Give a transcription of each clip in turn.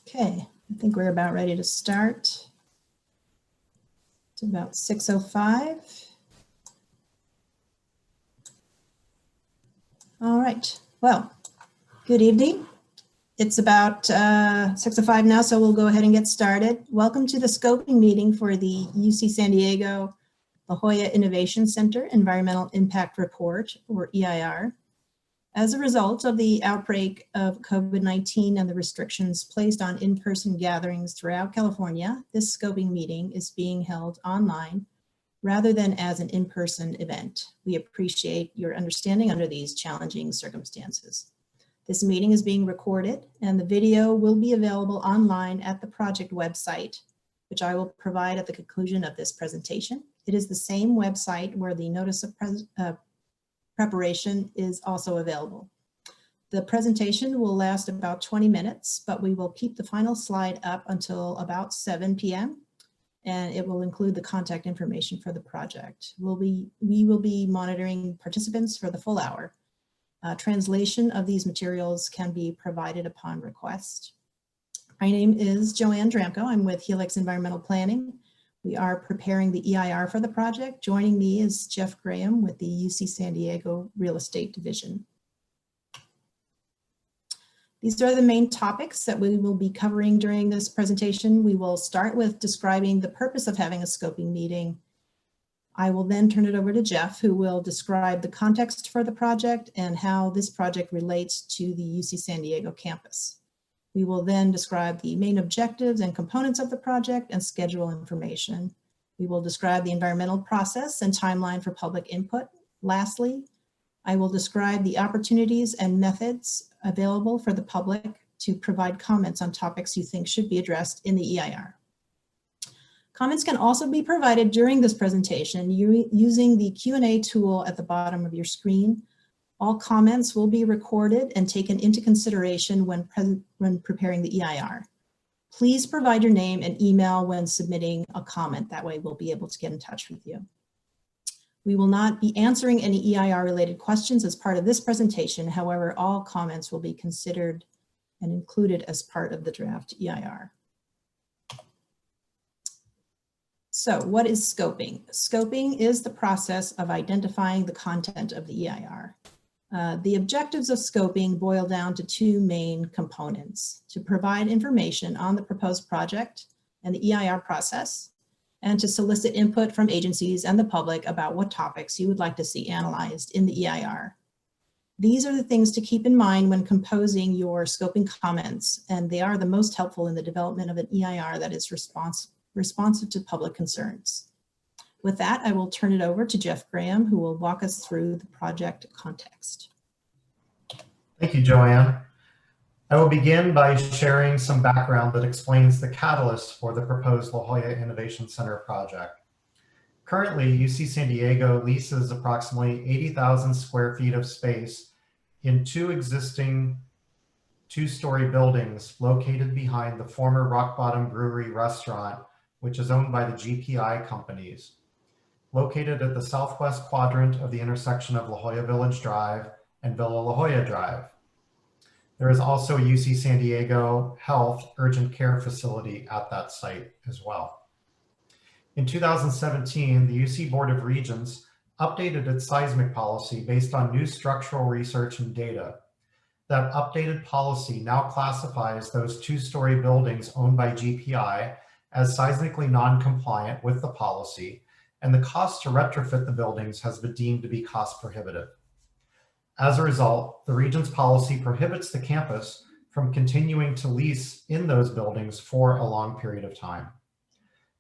Okay, I think we're about ready to start. It's about 6:05. All right, well, good evening. It's about 6:05 now, so we'll go ahead and get started. Welcome to the scoping meeting for the UC San Diego La Jolla Innovation Center Environmental Impact Report, or EIR. As a result of the outbreak of COVID-19 and the restrictions placed on in-person gatherings throughout California, this scoping meeting is being held online rather than as an in-person event. We appreciate your understanding under these challenging circumstances. This meeting is being recorded and the video will be available online at the project website, which I will provide at the conclusion of this presentation. It is the same website where the notice of preparation is also available. The presentation will last about 20 minutes, but we will keep the final slide up until about 7 p.m. and it will include the contact information for the project. We will be monitoring participants for the full hour. Translation of these materials can be provided upon request. My name is Joanne Dramko. I'm with Helix Environmental Planning. We are preparing the EIR for the project. Joining me is Jeff Graham with the UC San Diego Real Estate Division. These are the main topics that we will be covering during this presentation. We will start with describing the purpose of having a scoping meeting. I will then turn it over to Jeff, who will describe the context for the project and how this project relates to the UC San Diego campus. We will then describe the main objectives and components of the project and schedule information. We will describe the environmental process and timeline for public input. Lastly, I will describe the opportunities and methods available for the public to provide comments on topics you think should be addressed in the EIR. Comments can also be provided during this presentation using the Q&A tool at the bottom of your screen. All comments will be recorded and taken into consideration when preparing the EIR. Please provide your name and email when submitting a comment. That way we'll be able to get in touch with you. We will not be answering any EIR related questions as part of this presentation. However, all comments will be considered and included as part of the draft EIR. So what is scoping? Scoping is the process of identifying the content of the EIR. The objectives of scoping boil down to two main components: to provide information on the proposed project and the EIR process, and to solicit input from agencies and the public about what topics you would like to see analyzed in the EIR. These are the things to keep in mind when composing your scoping comments, and they are the most helpful in the development of an EIR that is responsive to public concerns. With that, I will turn it over to Jeff Graham, who will walk us through the project context. Thank you, Joanne. I will begin by sharing some background that explains the catalyst for the proposed La Jolla Innovation Center project. Currently, UC San Diego leases approximately 80,000 square feet of space in two existing two-story buildings located behind the former Rock Bottom Brewery restaurant, which is owned by the GPI companies. Located at the southwest quadrant of the intersection of La Jolla Village Drive and Villa La Jolla Drive. There is also a UC San Diego Health urgent care facility at that site as well. In 2017, the UC Board of Regents updated its seismic policy based on new structural research and data. That updated policy now classifies those two-story buildings owned by GPI as seismically non-compliant with the policy, and the cost to retrofit the buildings has been deemed to be cost prohibitive. As a result, the Regents policy prohibits the campus from continuing to lease in those buildings for a long period of time.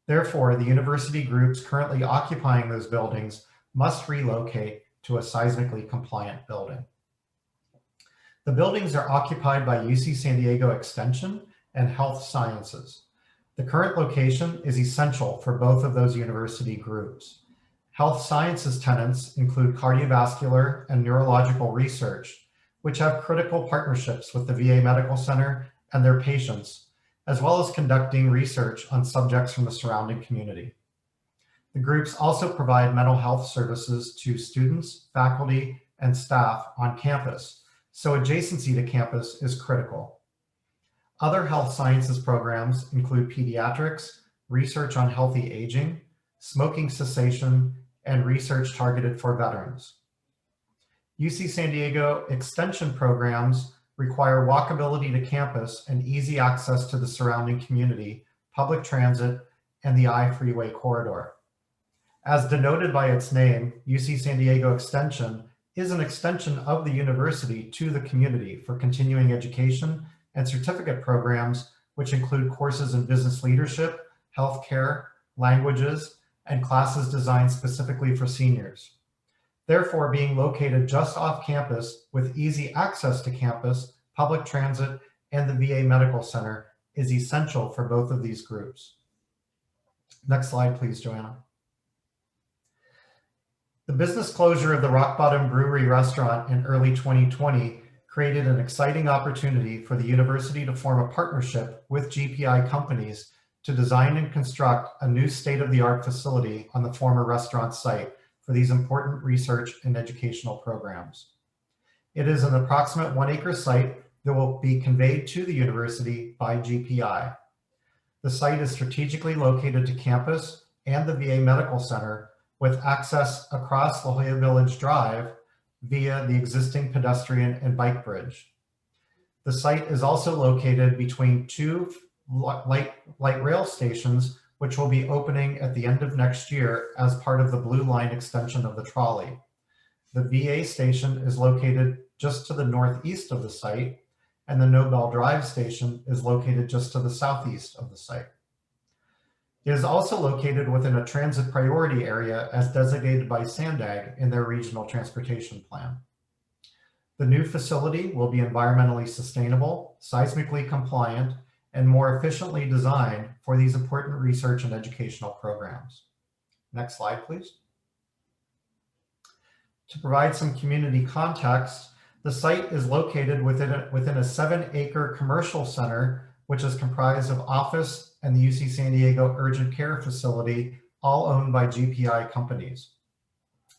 Therefore, the university groups currently occupying those buildings must relocate to a seismically compliant building. The buildings are occupied by UC San Diego Extension and Health Sciences. The current location is essential for both of those university groups. Health Sciences tenants include cardiovascular and neurological research, which have critical partnerships with the VA Medical Center and their patients, as well as conducting research on subjects from the surrounding community. The groups also provide mental health services to students, faculty, and staff on campus, so adjacency to campus is critical. Other health sciences programs include pediatrics, research on healthy aging, smoking cessation, and research targeted for veterans. UC San Diego extension programs require walkability to campus and easy access to the surrounding community, public transit, and the I-freeway corridor. As denoted by its name, UC San Diego Extension is an extension of the university to the community for continuing education and certificate programs, which include courses in business leadership, healthcare, languages, and classes designed specifically for seniors. Therefore, being located just off campus with easy access to campus, public transit, and the VA Medical Center is essential for both of these groups. Next slide, please, Joanna. The business closure of the Rock Bottom Brewery restaurant in early 2020 created an exciting opportunity for the university to form a partnership with GPI companies to design and construct a new state-of-the-art facility on the former restaurant site for these important research and educational programs. It is an approximate 1-acre site that will be conveyed to the university by GPI. The site is strategically located to campus and the VA Medical Center with access across La Jolla Village Drive via the existing pedestrian and bike bridge. The site is also located between 2 light rail stations, which will be opening at the end of next year as part of the Blue Line extension of the trolley. The VA station is located just to the northeast of the site, and the Nobel Drive station is located just to the southeast of the site. It is also located within a transit priority area as designated by SANDAG in their regional transportation plan. The new facility will be environmentally sustainable, seismically compliant, and more efficiently designed for these important research and educational programs. Next slide, please. To provide some community context, the site is located within a 7-acre commercial center, which is comprised of office and the UC San Diego Urgent Care Facility, all owned by GPI companies.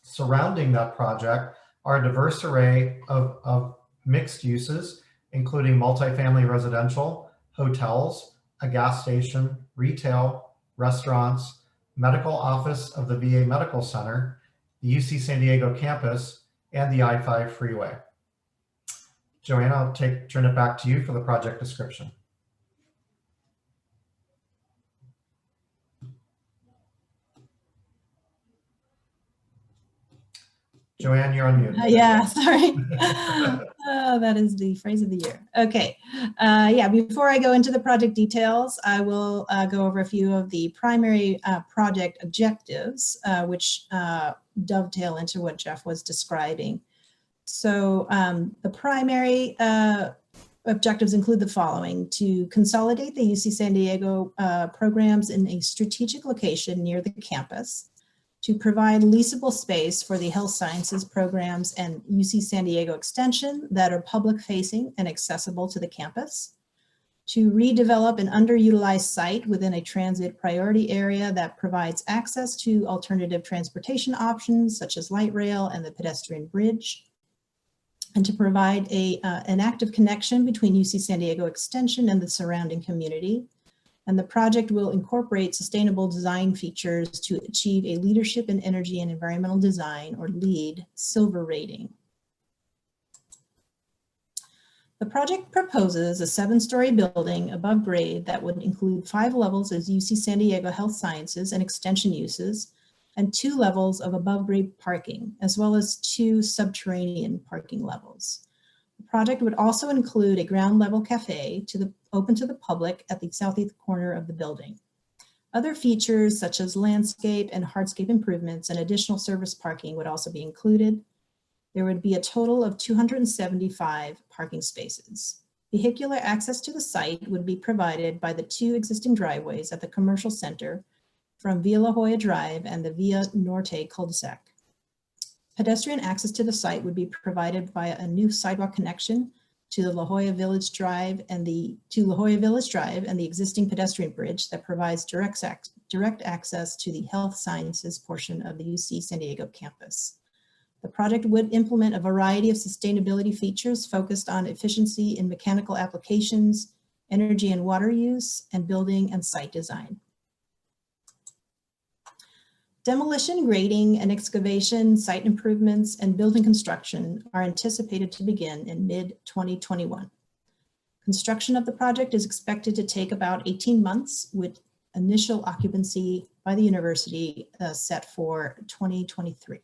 Surrounding that project are a diverse array of mixed uses, including multifamily residential, hotels, a gas station, retail, restaurants, medical office of the VA Medical Center, the UC San Diego campus, and the I-5 freeway. Joanne, I'll turn it back to you for the project description. Joanne, you're on mute. Yeah, sorry. That is the phrase of the year. Okay. Yeah, before I go into the project details, I will go over a few of the primary project objectives, which dovetail into what Jeff was describing. So the primary objectives include the following: to consolidate the UC San Diego programs in a strategic location near the campus, to provide leasable space for the health sciences programs and UC San Diego Extension that are public facing and accessible to the campus, to redevelop an underutilized site within a transit priority area that provides access to alternative transportation options such as light rail and the pedestrian bridge, and to provide an active connection between UC San Diego Extension and the surrounding community. And the project will incorporate sustainable design features to achieve a Leadership in Energy and Environmental Design, or LEED, silver rating. The project proposes a 7-story building above grade that would include 5 levels as UC San Diego Health Sciences and Extension uses, and 2 levels of above grade parking, as well as 2 subterranean parking levels. The project would also include a ground level cafe open to the public at the southeast corner of the building. Other features such as landscape and hardscape improvements and additional service parking would also be included. There would be a total of 275 parking spaces. Vehicular access to the site would be provided by the 2 existing driveways at the commercial center from Via La Jolla Drive and the Via Norte cul-de-sac. Pedestrian access to the site would be provided via a new sidewalk connection to the La Jolla Village Drive and the existing pedestrian bridge that provides direct access to the health sciences portion of the UC San Diego campus. The project would implement a variety of sustainability features focused on efficiency in mechanical applications, energy and water use, and building and site design. Demolition, grading, and excavation, site improvements, and building construction are anticipated to begin in mid-2021. Construction of the project is expected to take about 18 months, with initial occupancy by the university set for 2023.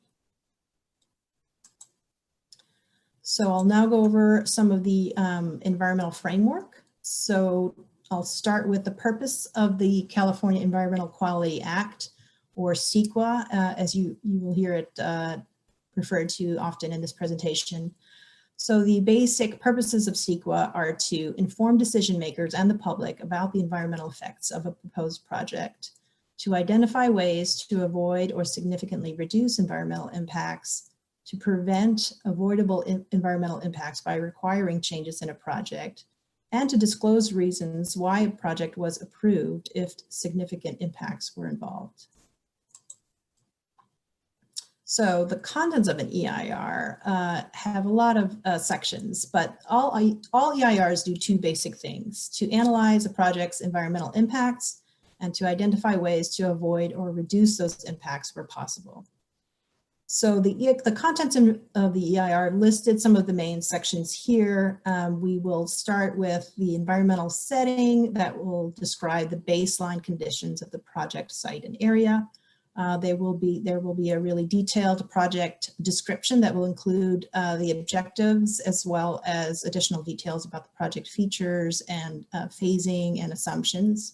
So I'll now go over some of the environmental framework. So I'll start with the purpose of the California Environmental Quality Act, or CEQA, as you will hear it referred to often in this presentation. So the basic purposes of CEQA are to inform decision makers and the public about the environmental effects of a proposed project, to identify ways to avoid or significantly reduce environmental impacts, to prevent avoidable environmental impacts by requiring changes in a project, and to disclose reasons why a project was approved if significant impacts were involved. So the contents of an EIR have a lot of sections, but all EIRs do two basic things: to analyze a project's environmental impacts and to identify ways to avoid or reduce those impacts where possible. So the contents of the EIR listed some of the main sections here. We will start with the environmental setting that will describe the baseline conditions of the project site and area. There will be a really detailed project description that will include the objectives, as well as additional details about the project features and phasing and assumptions.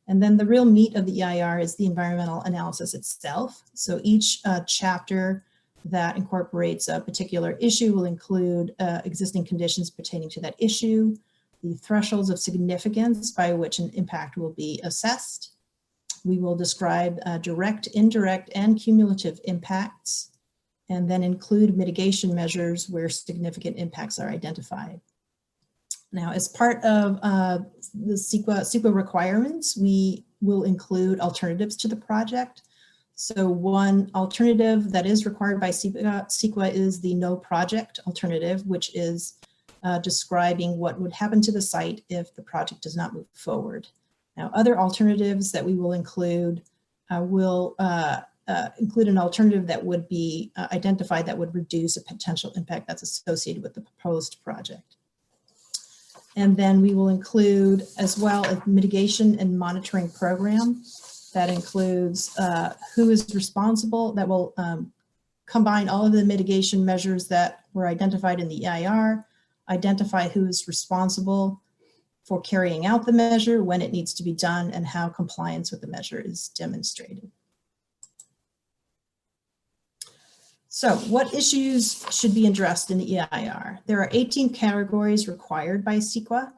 And then the real meat of the EIR is the environmental analysis itself. So each chapter that incorporates a particular issue will include existing conditions pertaining to that issue, the thresholds of significance by which an impact will be assessed. We will describe direct, indirect, and cumulative impacts, and then include mitigation measures where significant impacts are identified. Now, as part of the CEQA requirements, we will include alternatives to the project. So one alternative that is required by CEQA is the no project alternative, which is describing what would happen to the site if the project does not move forward. Now, other alternatives that we will include include an alternative that would be identified that would reduce a potential impact that's associated with the proposed project. And then we will include as well a mitigation and monitoring program that includes who is responsible, that will combine all of the mitigation measures that were identified in the EIR, identify who is responsible for carrying out the measure, when it needs to be done, and how compliance with the measure is demonstrated. So what issues should be addressed in the EIR? There are 18 categories required by CEQA.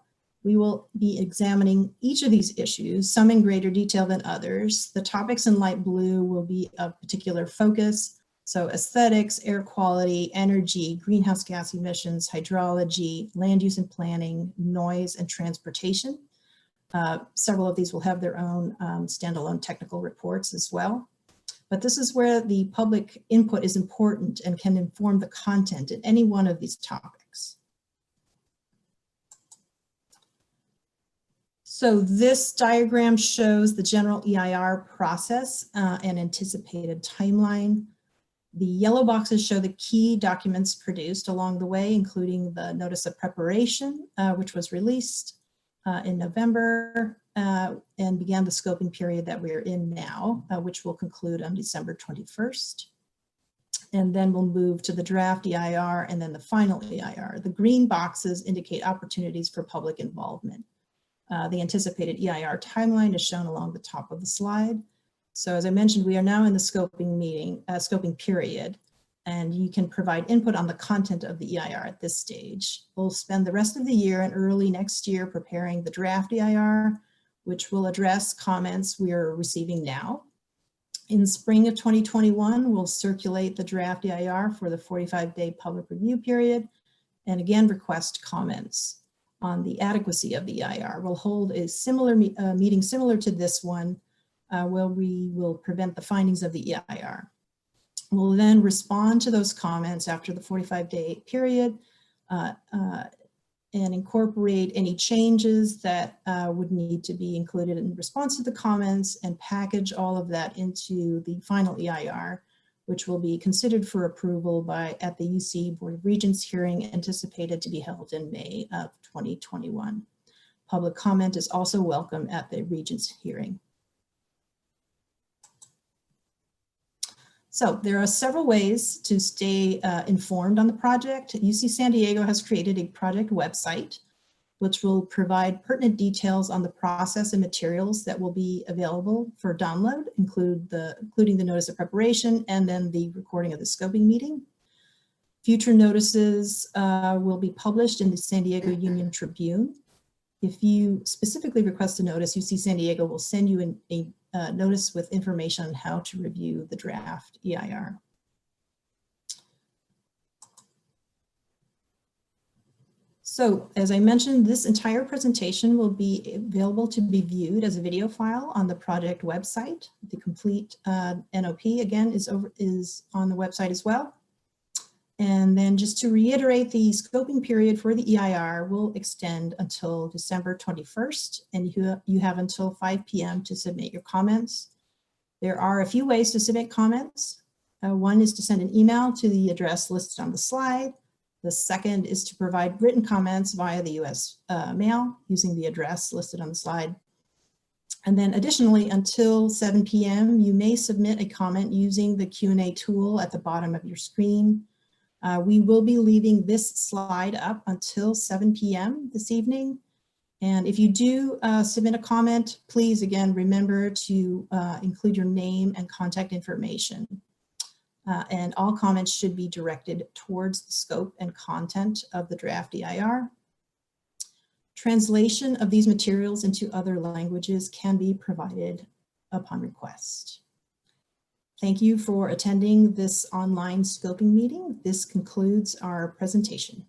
We will be examining each of these issues, some in greater detail than others. The topics in light blue will be of particular focus. So aesthetics, air quality, energy, greenhouse gas emissions, hydrology, land use and planning, noise, and transportation. Several of these will have their own standalone technical reports as well. But this is where the public input is important and can inform the content in any one of these topics. So this diagram shows the general EIR process and anticipated timeline. The yellow boxes show the key documents produced along the way, including the notice of preparation, which was released in November and began the scoping period that we're in now, which will conclude on December 21st. And then we'll move to the draft EIR and then the final EIR. The green boxes indicate opportunities for public involvement. The anticipated EIR timeline is shown along the top of the slide. So as I mentioned, we are now in the scoping period, and you can provide input on the content of the EIR at this stage. We'll spend the rest of the year and early next year preparing the draft EIR, which will address comments we are receiving now. In spring of 2021, we'll circulate the draft EIR for the 45-day public review period, and again request comments on the adequacy of the EIR. We'll hold a similar meeting similar to this one, where we will present the findings of the EIR. We'll then respond to those comments after the 45-day period and incorporate any changes that would need to be included in response to the comments, and package all of that into the final EIR, which will be considered for approval at the UC Board of Regents hearing anticipated to be held in May of 2021. Public comment is also welcome at the Regents hearing. So there are several ways to stay informed on the project. UC San Diego has created a project website, which will provide pertinent details on the process and materials that will be available for download, including the notice of preparation and then the recording of the scoping meeting. Future notices will be published in the San Diego Union Tribune. If you specifically request a notice, UC San Diego will send you a notice with information on how to review the draft EIR. So as I mentioned, this entire presentation will be available to be viewed as a video file on the project website. The complete NOP again is on the website as well. And then just to reiterate, the scoping period for the EIR will extend until December 21st, and you have until 5 p.m. to submit your comments. There are a few ways to submit comments. One is to send an email to the address listed on the slide. The second is to provide written comments via the US mail using the address listed on the slide. And then additionally, until 7 p.m., you may submit a comment using the Q&A tool at the bottom of your screen. We will be leaving this slide up until 7 p.m. this evening. And if you do submit a comment, please again, remember to include your name and contact information. And all comments should be directed towards the scope and content of the draft EIR. Translation of these materials into other languages can be provided upon request. Thank you for attending this online scoping meeting. This concludes our presentation.